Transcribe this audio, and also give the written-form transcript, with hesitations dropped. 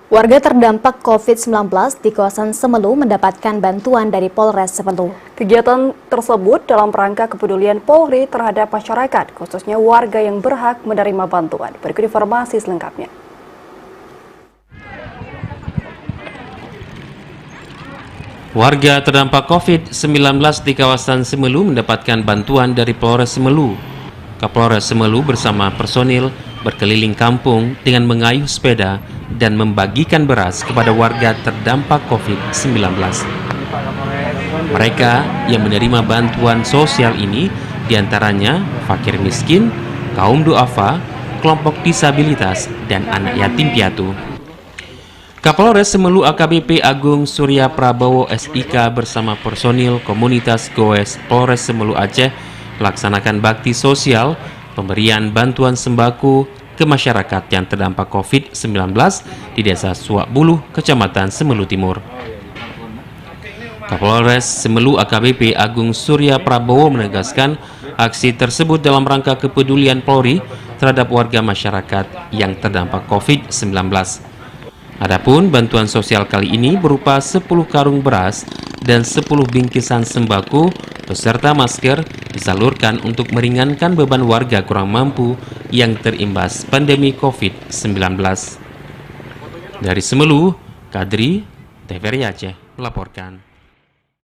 Warga terdampak COVID-19 di kawasan Semelu mendapatkan bantuan dari Polres Semelu. Kegiatan tersebut dalam rangka kepedulian Polri terhadap masyarakat, khususnya warga yang berhak menerima bantuan. Berikut informasi selengkapnya. Warga terdampak COVID-19 di kawasan Semelu mendapatkan bantuan dari Polres Semelu. Kapolres Semelu bersama personil berkeliling kampung dengan mengayuh sepeda dan membagikan beras kepada warga terdampak COVID-19. Mereka yang menerima bantuan sosial ini diantaranya fakir miskin, kaum duafa, kelompok disabilitas, dan anak yatim piatu. Kapolres Semelu AKBP Agung Surya Prabowo SIK bersama personil komunitas Goes Polres Semelu Aceh melaksanakan bakti sosial pemberian bantuan sembako ke masyarakat yang terdampak COVID-19 di Desa Suak Buluh, Kecamatan Semelu Timur. Kapolres Semelu AKBP Agung Surya Prabowo menegaskan aksi tersebut dalam rangka kepedulian Polri terhadap warga masyarakat yang terdampak COVID-19. Adapun bantuan sosial kali ini berupa 10 karung beras dan 10 bingkisan sembako beserta masker disalurkan untuk meringankan beban warga kurang mampu yang terimbas pandemi COVID-19. Dari Semelu, Kadri, TVRI Aceh melaporkan.